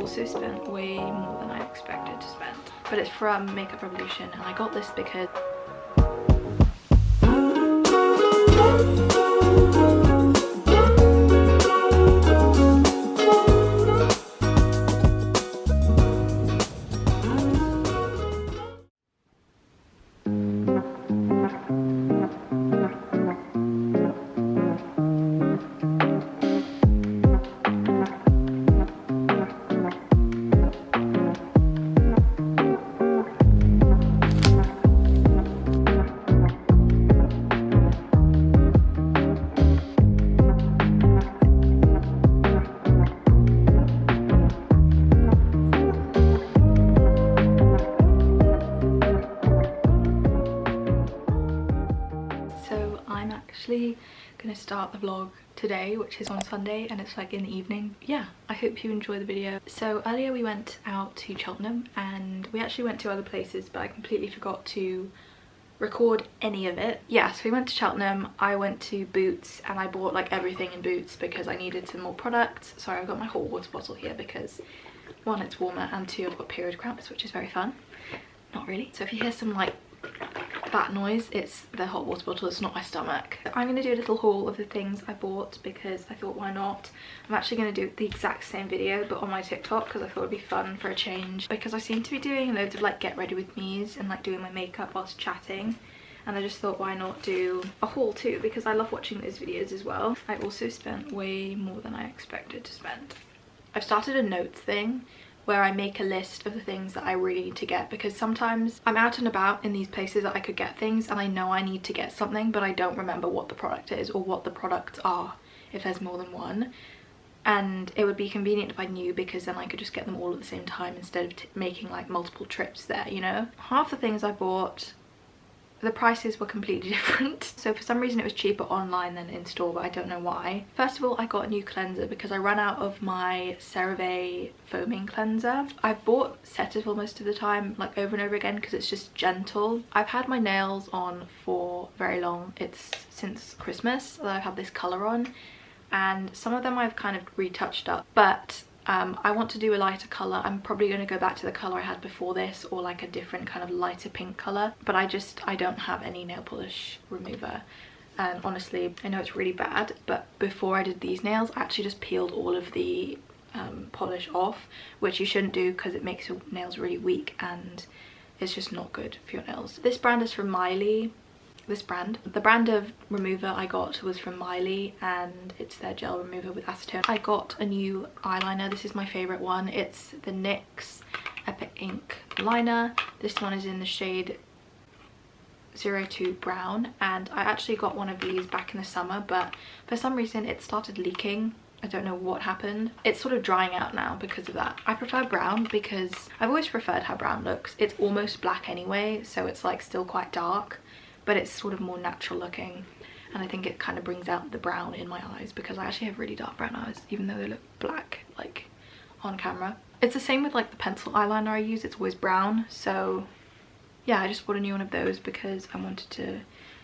also spent way more than I expected to spend. But it's from Makeup Revolution, and I got this because gonna start the vlog today, which is on Sunday, and it's like in the evening. Yeah, I hope you enjoy the video. So earlier we went out to Cheltenham, and we actually went to other places, but I completely forgot to record any of it. Yeah, so we went to Cheltenham, I went to Boots, and I bought like everything in Boots because I needed some more products. Sorry, I've got my hot water bottle here because one, it's warmer, and two, I've got period cramps, which is very fun. Not really. So if you hear some like that noise, it's the hot water bottle, it's not my stomach. I'm going to do a little haul of the things I bought because I thought, why not? I'm actually going to do the exact same video but on my TikTok because I thought it'd be fun for a change, because I seem to be doing loads of like get ready with me's and like doing my makeup whilst chatting, and I just thought, why not do a haul too, because I love watching those videos as well. I also spent way more than I expected to spend. I've started a notes thing where I make a list of the things that I really need to get, because sometimes I'm out and about in these places that I could get things and I know I need to get something, but I don't remember what the product is or what the products are if there's more than one. And it would be convenient if I knew, because then I could just get them all at the same time instead of making like multiple trips there, you know? Half the things I bought, the prices were completely different. So for some reason it was cheaper online than in store, but I don't know why. First of all, I got a new cleanser because I ran out of my CeraVe foaming cleanser. I've bought Cetaphil most of the time, like over and over again, because it's just gentle. I've had my nails on for very long. It's since Christmas that I've had this colour on, and some of them I've kind of retouched up, but I want to do a lighter colour. I'm probably going to go back to the colour I had before this, or like a different kind of lighter pink colour, but I don't have any nail polish remover. And honestly, I know it's really bad, but before I did these nails I actually just peeled all of the polish off, which you shouldn't do because it makes your nails really weak and it's just not good for your nails. This brand is from Hiii. The brand of remover I got was from Hiii, and it's their gel remover with acetone. I got a new eyeliner. This is my favorite one. It's the NYX Epic Ink liner. This one is in the shade 02 Brown, and I actually got one of these back in the summer, but for some reason it started leaking. I don't know what happened. It's sort of drying out now because of that. I prefer brown because I've always preferred how brown looks. It's almost black anyway, so it's like still quite dark, but it's sort of more natural looking, and I think it kind of brings out the brown in my eyes because I actually have really dark brown eyes even though they look black like on camera. It's the same with like the pencil eyeliner I use, it's always brown. So yeah, I just bought a new one of those because I wanted to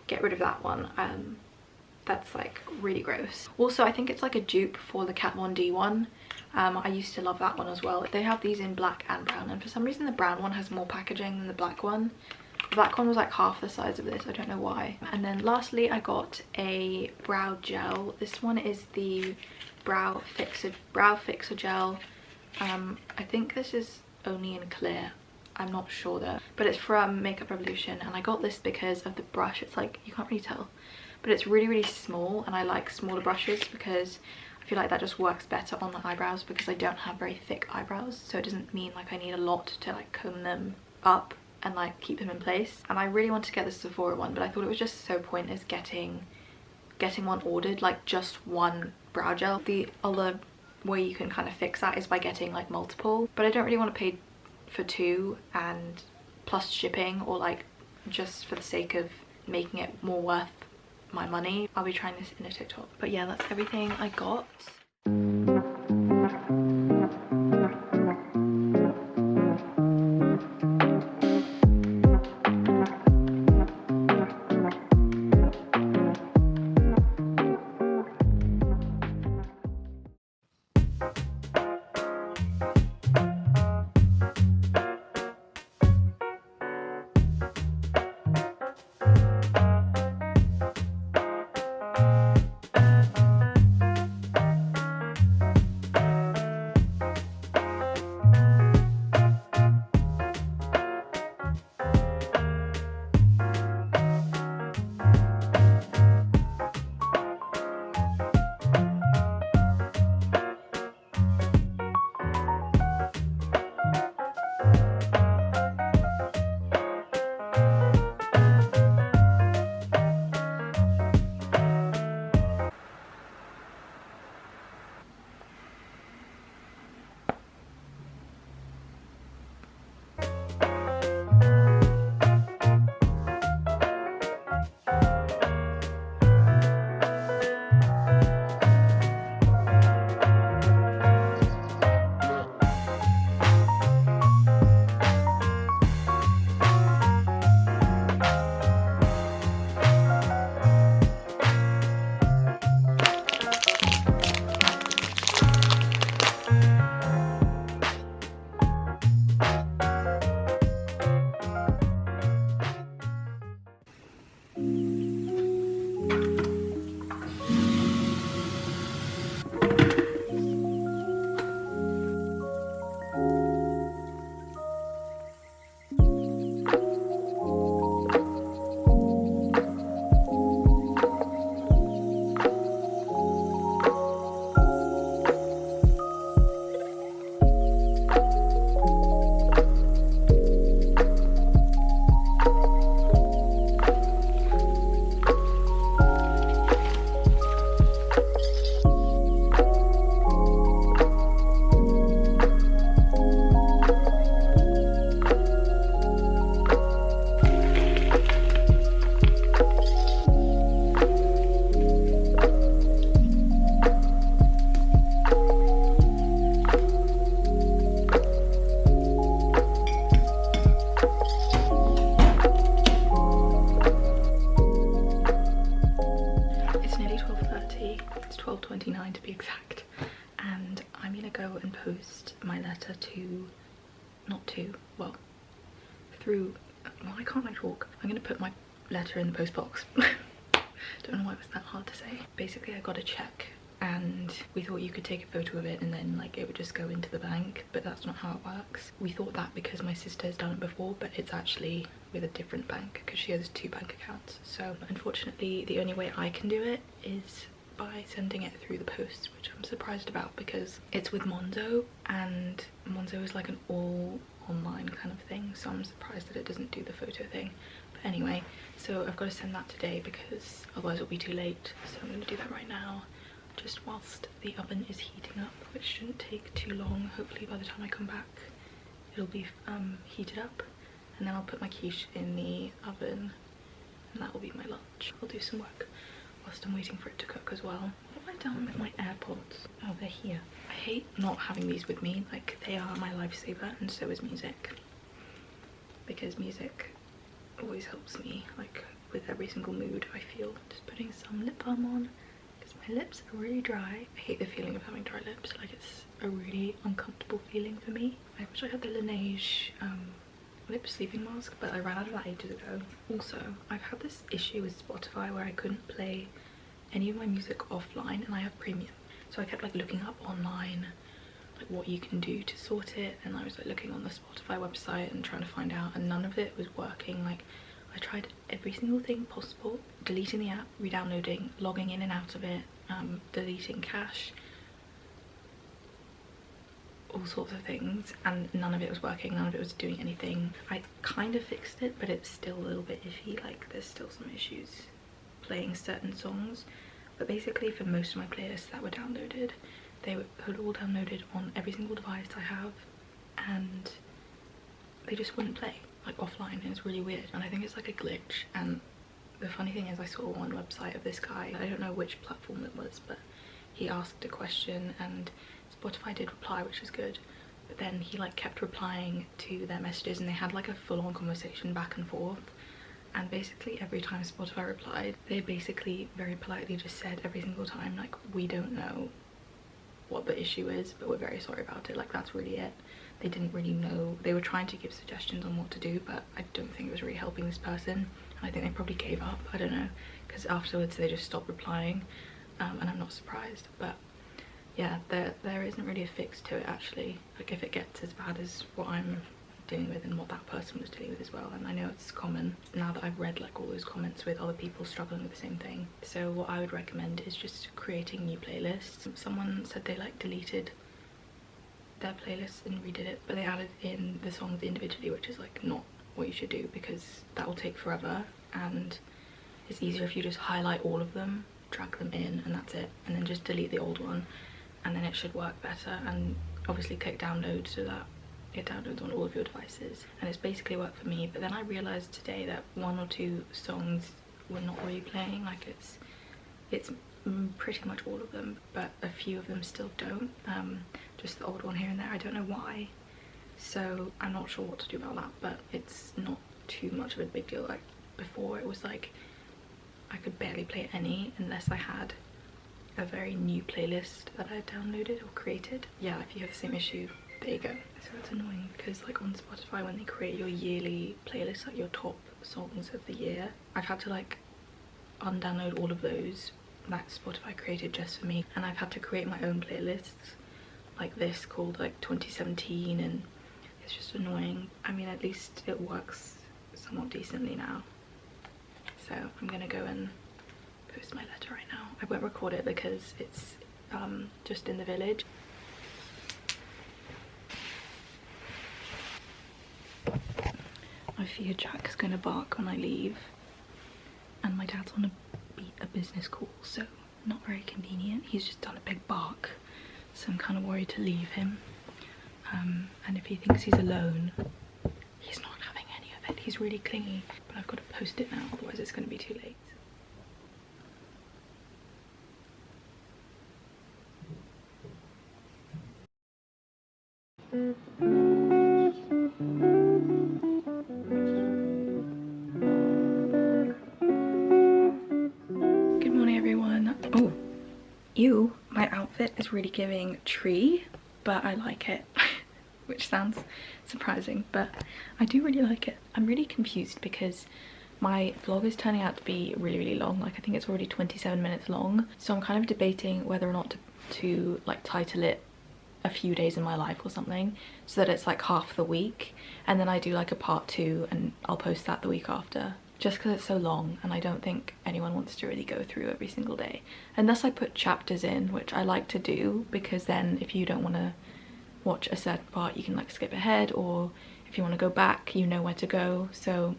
get rid of that one. That's like really gross. Also, I think it's like a dupe for the Kat Von D one. I used to love that one as well. They have these in black and brown, and for some reason the brown one has more packaging than the black one. The black one was like half the size of this, I don't know why. And then lastly I got a brow gel. This one is the brow fixer gel. I think this is only in clear, I'm not sure though, but it's from Makeup Revolution, and I got this because of the brush. It's like, you can't really tell, but it's really small, and I like smaller brushes because I feel like that just works better on the eyebrows, because I don't have very thick eyebrows, so it doesn't mean like I need a lot to like comb them up and like keep them in place. And I really want to get the Sephora one, but I thought it was just so pointless getting one ordered, like just one brow gel. The other way you can kind of fix that is by getting like multiple, but I don't really want to pay for two and plus shipping, or like just for the sake of making it more worth my money. I'll be trying this in a TikTok. But yeah, that's everything I got. I'm gonna go and post my letter to, not to, well, through, why can't I talk? I'm gonna put my letter in the post box. Don't know why it was that hard to say. Basically, I got a check and we thought you could take a photo of it and then like it would just go into the bank, but that's not how it works. We thought that because my sister has done it before, but it's actually with a different bank because she has 2 bank accounts. So unfortunately, the only way I can do it is by sending it through the post, which I'm surprised about because it's with Monzo and Monzo is like an all online kind of thing, so I'm surprised that it doesn't do the photo thing. But anyway, so I've got to send that today because otherwise it'll be too late, so I'm going to do that right now, just whilst the oven is heating up, which shouldn't take too long. Hopefully by the time I come back it'll be heated up, and then I'll put my quiche in the oven and that will be my lunch. I'll do some work whilst I'm waiting for it to cook as well. What have I done with my AirPods? Oh, they're here. I hate not having these with me, like they are my lifesaver, and so is music, because music always helps me like with every single mood I feel. Just putting some lip balm on because my lips are really dry. I hate the feeling of having dry lips, like it's a really uncomfortable feeling for me. I wish I had the Laneige lip sleeping mask, but I ran out of that ages ago. Also, I've had this issue with Spotify where I couldn't play any of my music offline, and I have premium, so I kept like looking up online like what you can do to sort it, and I was like looking on the Spotify website and trying to find out, and none of it was working. Like I tried every single thing possible, deleting the app, re-downloading, logging in and out of it, deleting cache, all sorts of things, and none of it was working, none of it was doing anything. I kind of fixed it, but it's still a little bit iffy, like there's still some issues playing certain songs. But basically for most of my playlists that were downloaded, they had all downloaded on every single device I have, and they just wouldn't play like offline, and it's really weird, and I think it's like a glitch. And the funny thing is, I saw one website of this guy, I don't know which platform it was, but he asked a question and Spotify did reply, which is good, but then he like kept replying to their messages, and they had like a full-on conversation back and forth. And basically every time Spotify replied, they basically very politely just said every single time like, we don't know what the issue is, but we're very sorry about it. Like that's really it. They didn't really know. They were trying to give suggestions on what to do, but I don't think it was really helping this person. I think they probably gave up, I don't know, because afterwards they just stopped replying, and I'm not surprised. But yeah, there isn't really a fix to it actually. Like if it gets as bad as what I'm dealing with and what that person was dealing with as well, and I know it's common now that I've read like all those comments with other people struggling with the same thing. So what I would recommend is just creating new playlists. Someone said they like deleted their playlist and redid it, but they added in the songs individually, which is like not what you should do, because that will take forever, and it's easier if you just highlight all of them, drag them in, and that's it, and then just delete the old one, and then it should work better. And obviously click download so that it downloads on all of your devices, and it's basically worked for me. But then I realized today that 1 or 2 songs were not really playing. Like it's pretty much all of them, but a few of them still don't. Just the old one here and there, I don't know why, so I'm not sure what to do about that, but it's not too much of a big deal. Like before it was like I could barely play any unless I had a very new playlist that I had downloaded or created. Yeah, if you have the same issue, there you go. So it's annoying because like on Spotify, when they create your yearly playlist, like your top songs of the year, I've had to like undownload all of those that Spotify created just for me, and I've had to create my own playlists like this called like 2017, and it's just annoying. I mean, at least it works somewhat decently now, so I'm gonna go and post my letter right now. I won't record it because it's just in the village. I fear Jack's gonna bark when I leave, and my dad's on a business call, so not very convenient. He's just done a big bark, so I'm kind of worried to leave him, and if he thinks he's alone, he's not having any of it. He's really clingy, but I've got to post it now, otherwise it's going to be too late. Good morning everyone. Oh, ew, my outfit is really giving tree. but I like it. Which sounds surprising, but I do really like it. I'm really confused because my vlog is turning out to be really long. Like, I think it's already 27 minutes long, so I'm kind of debating whether or not to like title it a few days in my life or something, so that it's like half the week, and then I do like a part 2 and I'll post that the week after, just because it's so long and I don't think anyone wants to really go through every single day, unless I put chapters in, which I like to do, because then if you don't want to watch a certain part you can like skip ahead, or if you want to go back you know where to go. So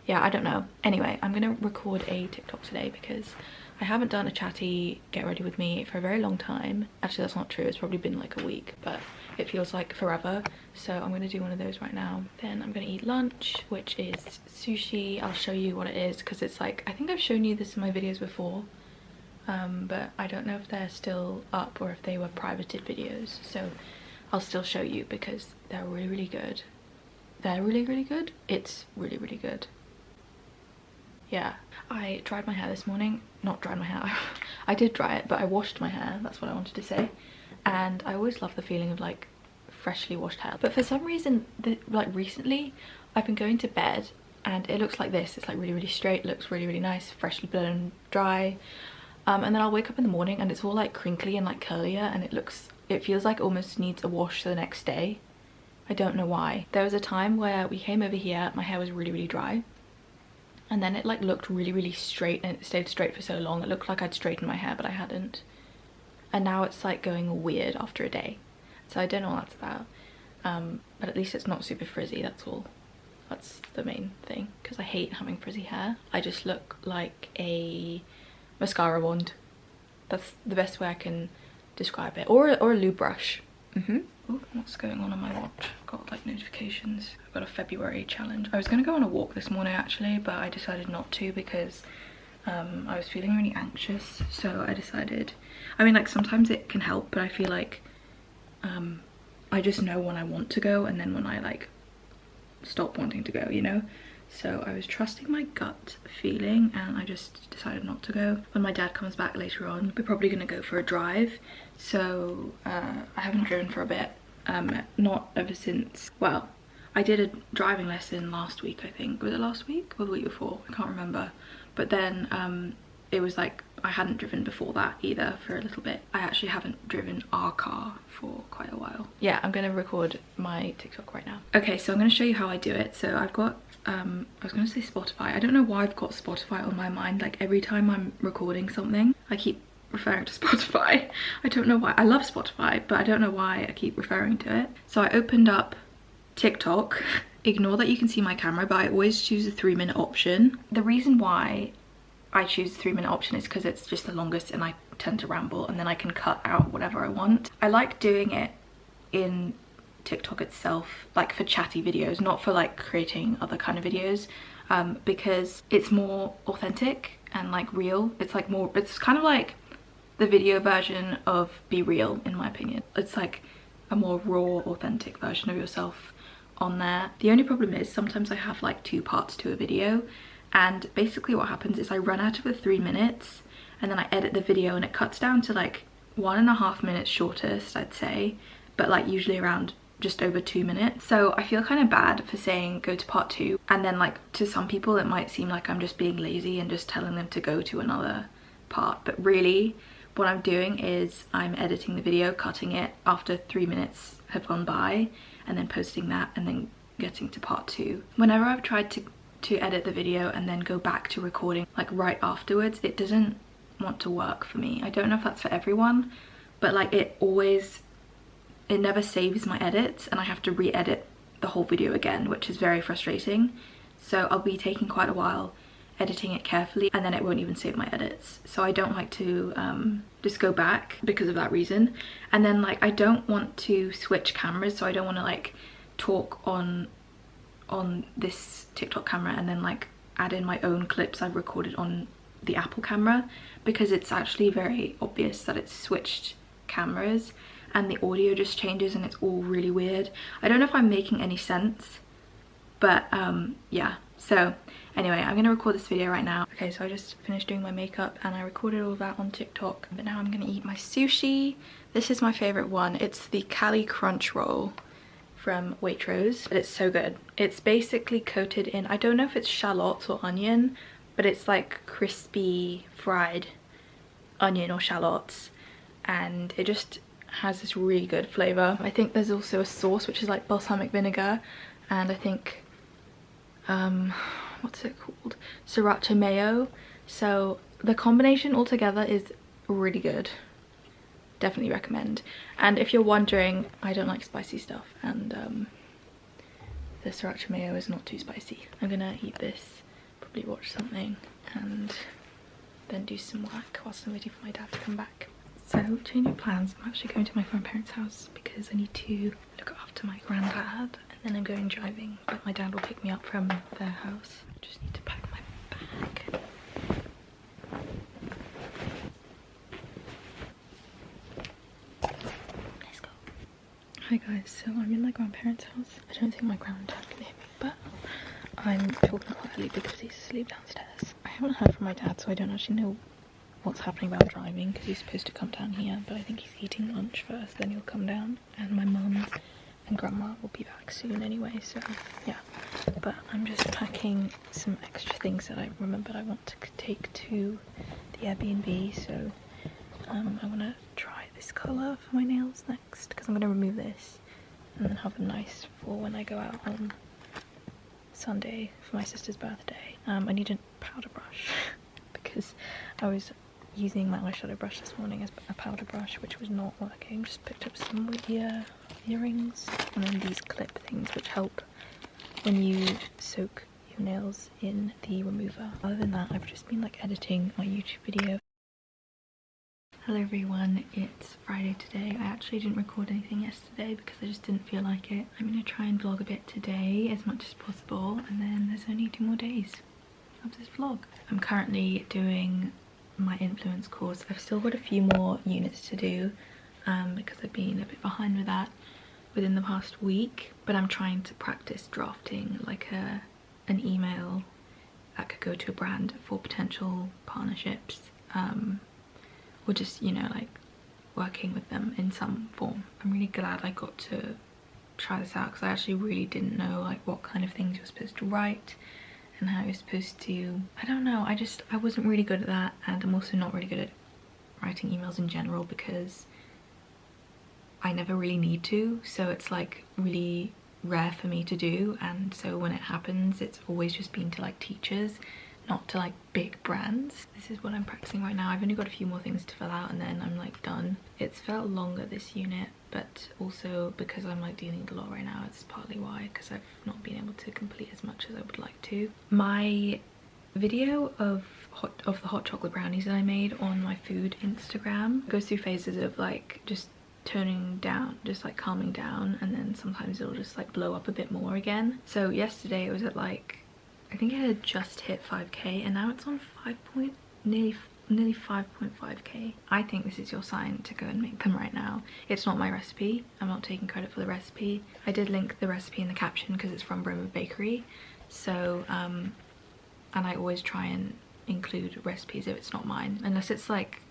yeah, I don't know. Anyway, I'm gonna record a TikTok today because I haven't done a chatty get ready with me for a very long time. Actually, that's not true, it's probably been like a week, but it feels like forever. So I'm gonna do one of those right now. Then I'm gonna eat lunch, which is sushi. I'll show you what it is because it's like, I think I've shown you this in my videos before, but I don't know if they're still up or if they were privated videos, so I'll still show you because they're really good. They're really good. It's really good. Yeah, I dried my hair this morning. Not dried my hair, I did dry it, but I washed my hair, that's what I wanted to say. And I always love the feeling of like freshly washed hair, but for some reason like recently I've been going to bed and it looks like this. It's like really straight, looks really nice, freshly blown dry. And then I'll wake up in the morning and it's all like crinkly and like curlier, and it feels like it almost needs a wash the next day. I don't know why. There was a time where we came over here, my hair was really dry, and then it like looked really straight, and it stayed straight for so long. It looked like I'd straightened my hair, but I hadn't. And now it's like going weird after a day. So I don't know what that's about. But at least it's not super frizzy, that's all. That's the main thing, because I hate having frizzy hair. I just look like a mascara wand. That's the best way I can describe it. Or a lube brush. Oh, what's going on my watch? I've got like notifications. I've got a February challenge. I was gonna go on a walk this morning actually, but I decided not to because I was feeling really anxious. So I decided, I mean, like sometimes it can help, but I feel like I just know when I want to go and then when I like stop wanting to go, you know? So I was trusting my gut feeling and I just decided not to go. When my dad comes back later on, we're probably gonna go for a drive. So I haven't driven for a bit, not ever since, well, I did a driving lesson last week, I think. Was it last week or the week before? I can't remember. But then it was like I hadn't driven before that either for a little bit. I actually haven't driven our car for quite a while. Yeah, I'm gonna record my TikTok right now. Okay, so I'm gonna show you how I do it. So I've got I was gonna say Spotify. I don't know why I've got Spotify on my mind. Like every time I'm recording something, I keep referring to Spotify. I don't know why. I love Spotify, but I don't know why I keep referring to it. So I opened up TikTok. Ignore that you can see my camera, but I always choose the 3-minute option. The reason why I choose the 3-minute option is because it's just the longest and I tend to ramble, and then I can cut out whatever I want. I like doing it in TikTok itself, like for chatty videos, not for like creating other kind of videos, because it's more authentic and like real. It's like more, it's kind of like the video version of Be Real, in my opinion. It's like a more raw, authentic version of yourself on there. The only problem is sometimes I have like 2 parts to a video, and basically what happens is I run out of the 3 minutes and then I edit the video and it cuts down to like 1.5 minutes shortest, I'd say, but like usually around just over 2 minutes. So I feel kind of bad for saying go to part 2, and then like to some people it might seem like I'm just being lazy and just telling them to go to another part, but really what I'm doing is I'm editing the video, cutting it after 3 minutes have gone by, and then posting that and then getting to part 2. Whenever I've tried to edit the video and then go back to recording like right afterwards, it doesn't want to work for me. I don't know if that's for everyone, but like it never saves my edits and I have to re-edit the whole video again, which is very frustrating. So I'll be taking quite a while editing it carefully, and then it won't even save my edits. So I don't like to just go back because of that reason. And then like I don't want to switch cameras, so I don't want to like talk on this TikTok camera and then like add in my own clips I've recorded on the Apple camera, because it's actually very obvious that it's switched cameras and the audio just changes and it's all really weird. I don't know if I'm making any sense, but yeah, So anyway, I'm gonna record this video right now. Okay, so I just finished doing my makeup and I recorded all of that on TikTok, but now I'm gonna eat my sushi. This is my favorite one. It's the Cali Crunch roll from Waitrose, but it's so good. It's basically coated in, I don't know if it's shallots or onion, but it's like crispy fried onion or shallots, and it just has this really good flavor. I think there's also a sauce which is like balsamic vinegar, and I think what's it called, sriracha mayo. So the combination altogether is really good. Definitely recommend. And if you're wondering, I don't like spicy stuff, and the sriracha mayo is not too spicy. I'm gonna eat this, probably watch something, and then do some work whilst I'm waiting for my dad to come back. So, change of plans. I'm actually going to my grandparents' house because I need to look after my granddad, and then I'm going driving, but my dad will pick me up from their house. I just need to pack my bag. Let's go. Hi guys, so I'm in my grandparents' house. I don't think my granddad can hear me, but I'm talking quite early because he's asleep downstairs. I haven't heard from my dad, so I don't actually know what's happening about driving, because he's supposed to come down here, but I think he's eating lunch first, then he'll come down, and my mum and grandma will be back soon anyway, so yeah. But I'm just packing some extra things that I remembered I want to take to the Airbnb. So I want to try this colour for my nails next, because I'm going to remove this and then have them nice for when I go out on Sunday for my sister's birthday. I need a powder brush because I was using my eyeshadow brush this morning as a powder brush, which was not working. Just picked up some earrings, and then these clip things which help when you soak your nails in the remover. Other than that, I've just been like editing my YouTube video. Hello everyone, it's Friday today. I actually didn't record anything yesterday because I just didn't feel like it. I'm gonna try and vlog a bit today as much as possible, and then there's only 2 more days of this vlog. I'm currently doing my influence course. I've still got a few more units to do because I've been a bit behind with that within the past week, but I'm trying to practice drafting like an email that could go to a brand for potential partnerships, or just, you know, like working with them in some form. I'm really glad I got to try this out because I actually really didn't know like what kind of things you're supposed to write and how you're supposed to, I don't know, I wasn't really good at that, and I'm also not really good at writing emails in general because I never really need to, so it's like really rare for me to do, and so when it happens it's always just been to like teachers, not to like big brands. This is what I'm practicing right now. I've only got a few more things to fill out and then I'm like done. It's felt longer this unit, but also because I'm like dealing with a lot right now, it's partly why, because I've not been able to complete as much as I would like to. My video of the hot chocolate brownies that I made on my food Instagram goes through phases of like just toning down, just like calming down, and then sometimes it'll just like blow up a bit more again. So yesterday it was at like, I think it had just hit 5k, and now it's on nearly 5.5k. I think this is your sign to go and make them right now. It's not my recipe. I'm not taking credit for the recipe. I did link the recipe in the caption because it's from Broma Bakery. So, and I always try and include recipes if it's not mine, unless it's like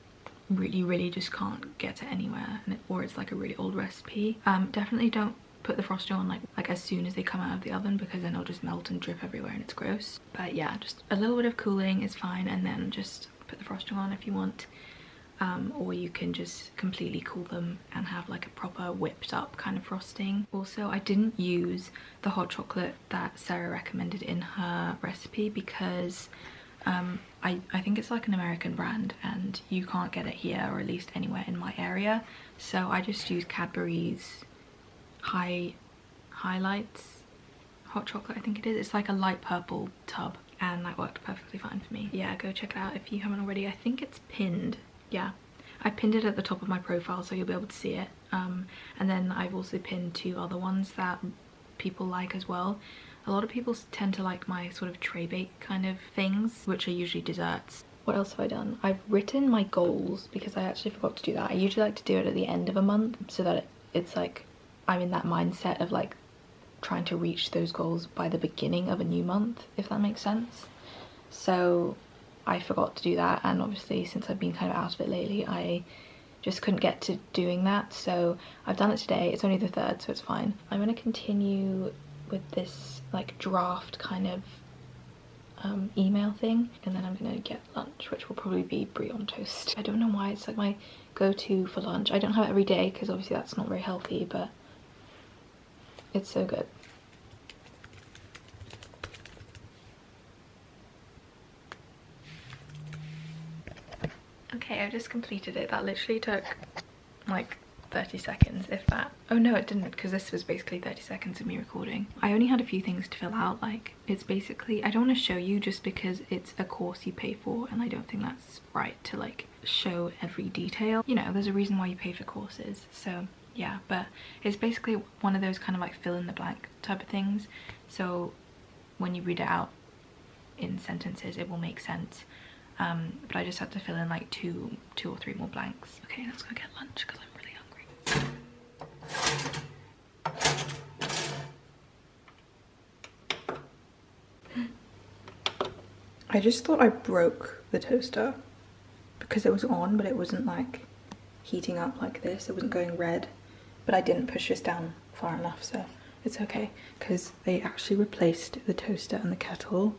really just can't get it anywhere, and or it's like a really old recipe. Definitely don't put the frosting on like as soon as they come out of the oven, because then it'll just melt and drip everywhere and it's gross. But yeah, just a little bit of cooling is fine, and then just put the frosting on if you want, or you can just completely cool them and have like a proper whipped up kind of frosting. Also, I didn't use the hot chocolate that Sarah recommended in her recipe because I think it's like an American brand and you can't get it here, or at least anywhere in my area. So I just used Cadbury's highlights hot chocolate, I think it is. It's like a light purple tub, and that worked perfectly fine for me. Yeah, go check it out if you haven't already. I think it's pinned. Yeah, I pinned it at the top of my profile so you'll be able to see it, and then I've also pinned 2 other ones that people like as well. A lot of people tend to like my sort of tray bake kind of things, which are usually desserts. What else have I done? I've written my goals because I actually forgot to do that. I usually like to do it at the end of a month so that it's like I'm in that mindset of like trying to reach those goals by the beginning of a new month, if that makes sense. So I forgot to do that, and obviously since I've been kind of out of it lately, I just couldn't get to doing that. So I've done it today. It's only the 3rd, so it's fine. I'm going to continue with this like draft kind of email thing, and then I'm gonna get lunch, which will probably be brie on toast. I don't know why it's like my go-to for lunch. I don't have it every day because obviously that's not very healthy, but it's so good. Okay, I just completed it. That literally took like 30 seconds, if that. Oh no, it didn't, because this was basically 30 seconds of me recording. I only had a few things to fill out. Like, it's basically, I don't want to show you just because it's a course you pay for, and I don't think that's right to like show every detail. You know, there's a reason why you pay for courses. So yeah, but it's basically one of those kind of like fill in the blank type of things. So when you read it out in sentences, it will make sense. But I just had to fill in like two or three more blanks. Okay, let's go get lunch because I'm really hungry. I just thought I broke the toaster because it was on, but it wasn't like heating up like this. It wasn't going red, but I didn't push this down far enough, so it's okay, because they actually replaced the toaster and the kettle,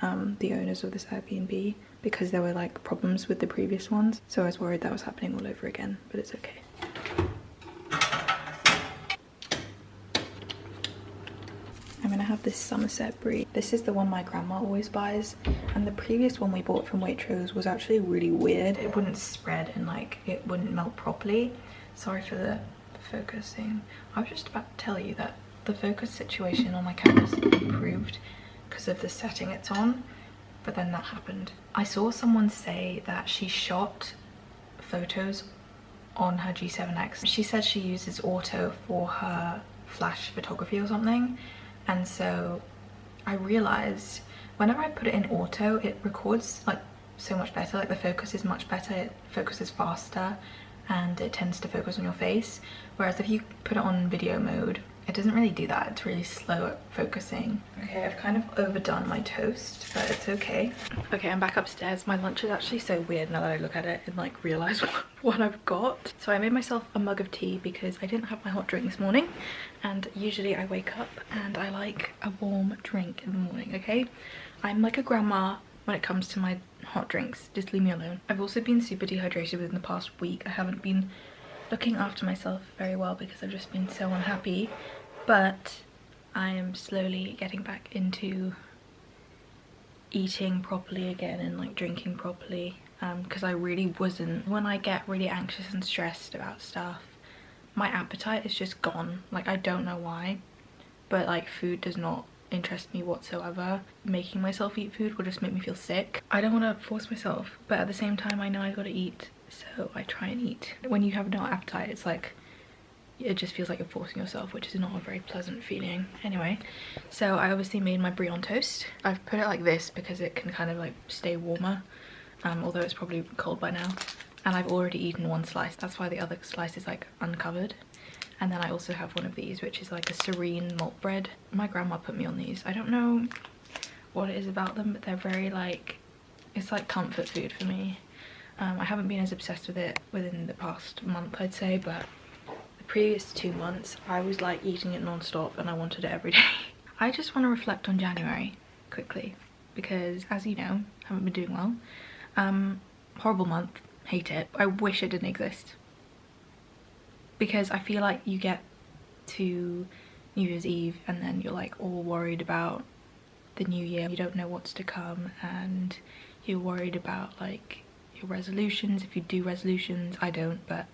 the owners of this Airbnb, because there were like problems with the previous ones. So I was worried that was happening all over again, but it's okay. I'm gonna have this Somerset brie. This is the one my grandma always buys, and the previous one we bought from Waitrose was actually really weird. It wouldn't spread and like it wouldn't melt properly. Sorry for the focusing. I was just about to tell you that the focus situation on my camera's improved because of the setting it's on, but then that happened. I saw someone say that she shot photos on her G7X. She says she uses auto for her flash photography or something, and so I realized whenever I put it in auto, it records like so much better. Like the focus is much better, it focuses faster, and it tends to focus on your face. Whereas if you put it on video mode, it doesn't really do that. It's really slow at focusing. Okay, I've kind of overdone my toast, but it's okay. Okay, I'm back upstairs. My lunch is actually so weird now that I look at it and like realize what I've got. So I made myself a mug of tea because I didn't have my hot drink this morning, and usually I wake up and I like a warm drink in the morning, okay? I'm like a grandma when it comes to my hot drinks. Just leave me alone. I've also been super dehydrated within the past week. I haven't been looking after myself very well because I've just been so unhappy, but I am slowly getting back into eating properly again and like drinking properly, because I really wasn't. When I get really anxious and stressed about stuff, my appetite is just gone. Like, I don't know why, but like food does not interest me whatsoever. Making myself eat food will just make me feel sick. I don't want to force myself, but at the same time I know I gotta eat, so I try and eat. When you have no appetite, it's like, it just feels like you're forcing yourself, which is not a very pleasant feeling. Anyway, so I obviously made my brie on toast. I've put it like this because it can kind of like stay warmer, although it's probably cold by now. And I've already eaten one slice, that's why the other slice is like uncovered. And then I also have one of these, which is like a serene malt bread. My grandma put me on these. I don't know what it is about them, but they're very like, it's like comfort food for me. I haven't been as obsessed with it within the past month, I'd say, but the previous 2 months I was like eating it non-stop and I wanted it every day. I just want to reflect on January quickly because, as you know, I haven't been doing well. Horrible month, hate it. I wish it didn't exist, because I feel like you get to New Year's Eve and then you're like all worried about the new year. You don't know what's to come and you're worried about like your resolutions, if you do resolutions. I don't, but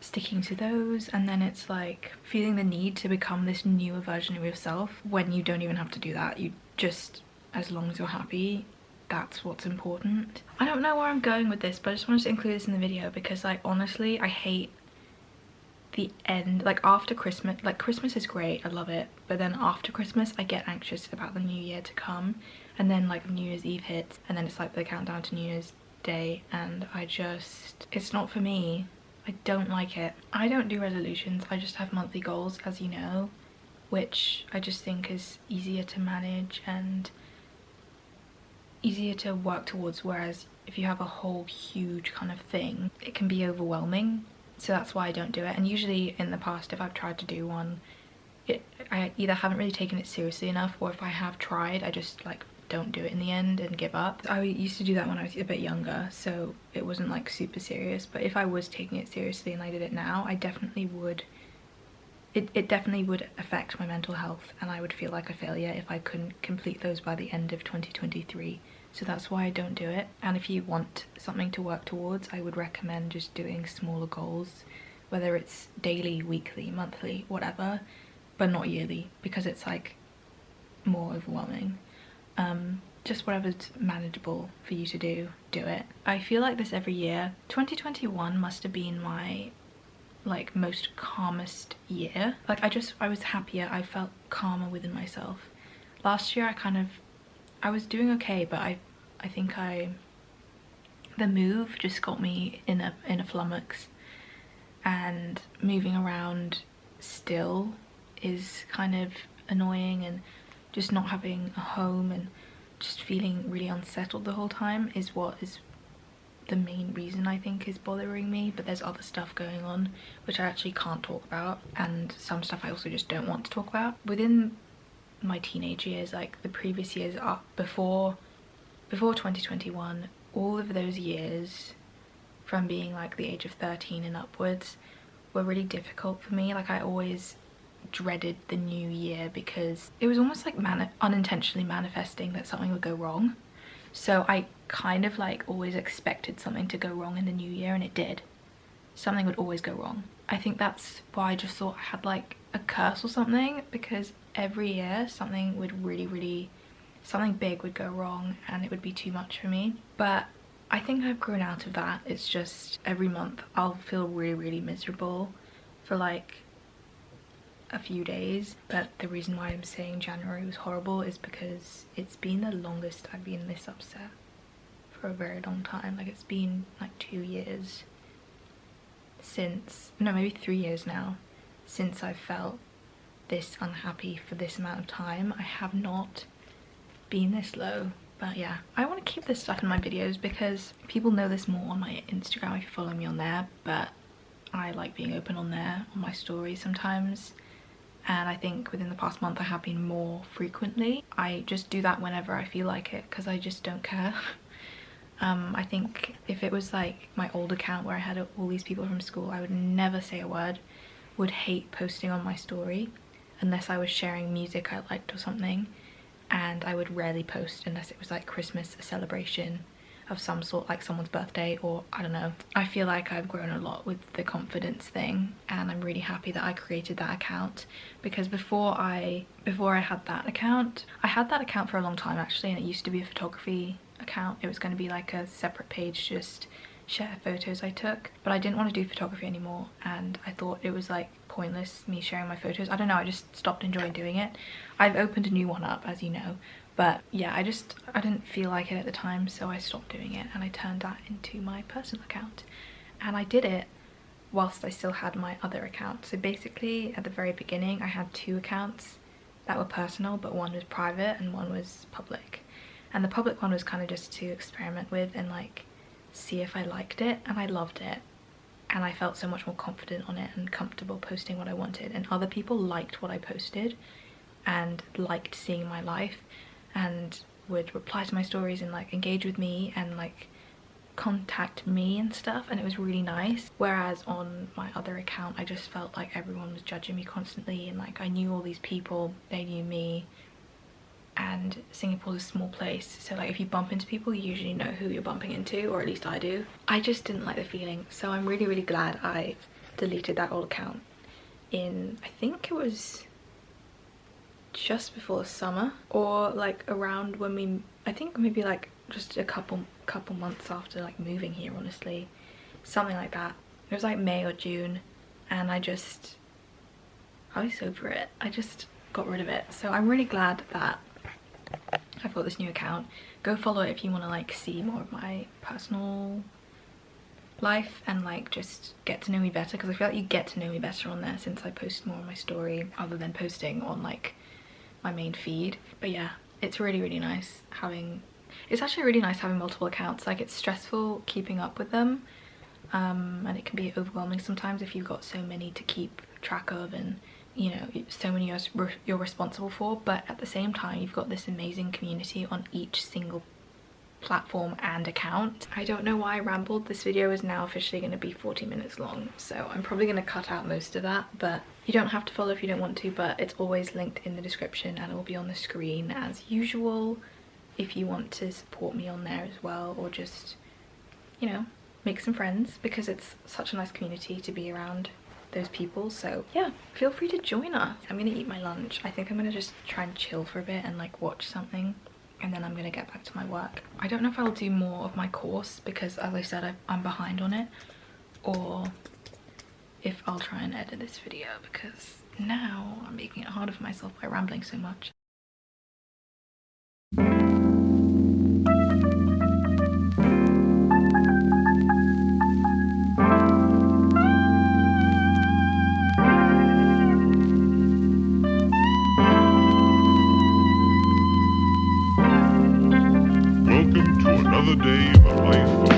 sticking to those, and then it's like feeling the need to become this newer version of yourself when you don't even have to do that. You just, as long as you're happy, that's what's important. I don't know where I'm going with this, but I just wanted to include this in the video because like honestly I hate the end, like after Christmas. Like Christmas is great, I love it, but then after Christmas I get anxious about the new year to come, and then like New Year's Eve hits and then it's like the countdown to New Year's Day, and I just, it's not for me. I don't like it. I don't do resolutions, I just have monthly goals, as you know, which I just think is easier to manage and easier to work towards, whereas if you have a whole huge kind of thing, it can be overwhelming. So that's why I don't do it. And usually in the past, if I've tried to do one, I either haven't really taken it seriously enough, or if I have tried, I just like don't do it in the end and give up. I used to do that when I was a bit younger, so it wasn't like super serious, but if I was taking it seriously and I did it now, I definitely would, it definitely would affect my mental health, and I would feel like a failure if I couldn't complete those by the end of 2023. So that's why I don't do it. And if you want something to work towards, I would recommend just doing smaller goals, whether it's daily, weekly, monthly, whatever, but not yearly, because it's like more overwhelming. Just whatever's manageable for you to do it. I feel like this every year. 2021 must have been my like most calmest year. Like I was happier, I felt calmer within myself. Last year I was doing okay, but I think the move just got me in a flummox, and moving around still is kind of annoying, and just not having a home and just feeling really unsettled the whole time is what is the main reason I think is bothering me. But there's other stuff going on which I actually can't talk about, and some stuff I also just don't want to talk about. Within my teenage years, like the previous years up before 2021, all of those years from being like the age of 13 and upwards were really difficult for me. Like I always dreaded the new year because it was almost like unintentionally manifesting that something would go wrong. So I kind of like always expected something to go wrong in the new year, and it did. Something would always go wrong. I think that's why I just thought I had like a curse or something, because every year something big would go wrong and it would be too much for me. But I think I've grown out of that. It's just every month I'll feel really miserable for like a few days. But the reason why I'm saying January was horrible is because it's been the longest I've been this upset for a very long time. Like it's been like 2 years since, no, maybe 3 years now, since I felt this unhappy for this amount of time. I have not been this low. But yeah, I want to keep this stuff in my videos because people know this more on my Instagram if you follow me on there, but I like being open on there on my stories sometimes. And I think within the past month I have been more frequently. I just do that whenever I feel like it because I just don't care. I think if it was like my old account where I had all these people from school, I would never say a word, would hate posting on my story unless I was sharing music I liked or something, and I would rarely post unless it was like Christmas, a celebration of some sort, like someone's birthday, or I don't know. I feel like I've grown a lot with the confidence thing, and I'm really happy that I created that account, because before I had that account, I had that account for a long time actually, and it used to be a photography account. It was going to be like a separate page, just share photos I took, but I didn't want to do photography anymore, and I thought it was like pointless me sharing my photos. I don't know, I just stopped enjoying doing it. I've opened a new one up, as you know, but yeah, I didn't feel like it at the time, so I stopped doing it and I turned that into my personal account. And I did it whilst I still had my other account. So basically at the very beginning I had 2 accounts that were personal, but one was private and one was public. And the public one was kind of just to experiment with and like see if I liked it, and I loved it. And I felt so much more confident on it and comfortable posting what I wanted, and other people liked what I posted and liked seeing my life and would reply to my stories and like engage with me and like contact me and stuff, and it was really nice. Whereas on my other account I just felt like everyone was judging me constantly, and like I knew all these people, they knew me, and Singapore's a small place, so like if you bump into people you usually know who you're bumping into, or at least I do. I just didn't like the feeling, so I'm really glad I deleted that old account in, I think it was just before summer, or like around when we, I think maybe like just a couple months after like moving here, honestly, something like that. It was like May or June, and I was over it. I just got rid of it. So I'm really glad that I've got this new account. Go follow it if you want to like see more of my personal life and like just get to know me better, because I feel like you get to know me better on there since I post more on my story other than posting on like my main feed. But yeah, it's really nice having, it's actually really nice having multiple accounts. Like, it's stressful keeping up with them, and it can be overwhelming sometimes if you've got so many to keep track of and, you know, so many you're responsible for. But at the same time, you've got this amazing community on each single platform and account. I don't know why I rambled. This video is now officially going to be 40 minutes long, so I'm probably going to cut out most of that, but you don't have to follow if you don't want to, but it's always linked in the description and it will be on the screen as usual if you want to support me on there as well, or just, you know, make some friends, because it's such a nice community to be around those people. So yeah, feel free to join us. I'm gonna eat my lunch. I think I'm gonna just try and chill for a bit and like watch something, and then I'm gonna get back to my work. I don't know if I'll do more of my course because, as I said, I'm behind on it, or if I'll try and edit this video, because now I'm making it harder for myself by rambling so much. Welcome to another day in the life of...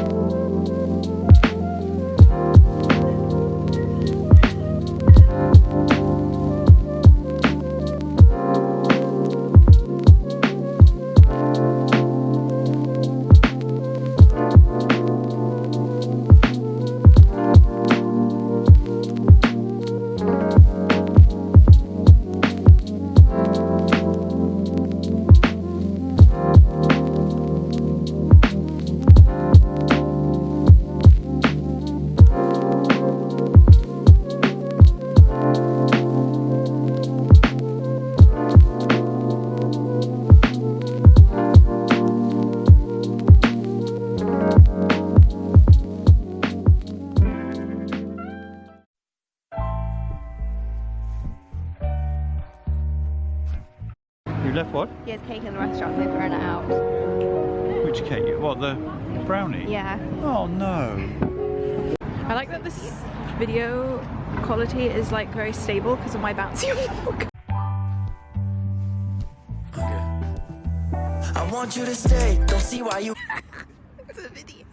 You left what? He has cake in the restaurant, they've thrown it out. Which cake? What, the brownie? Yeah. Oh no. I like that this video quality is like very stable because of my bouncy walk. I want you to stay, don't see why you It's a video.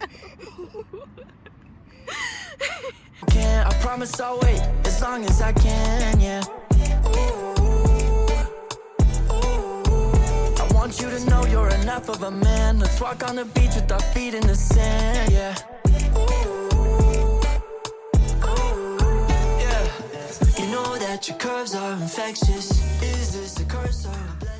can't. I promise I'll wait as long as I can, yeah. I want you to know you're enough of a man. Let's walk on the beach with our feet in the sand, yeah. Yeah. You know that your curves are infectious. Is this a curse or a blessing?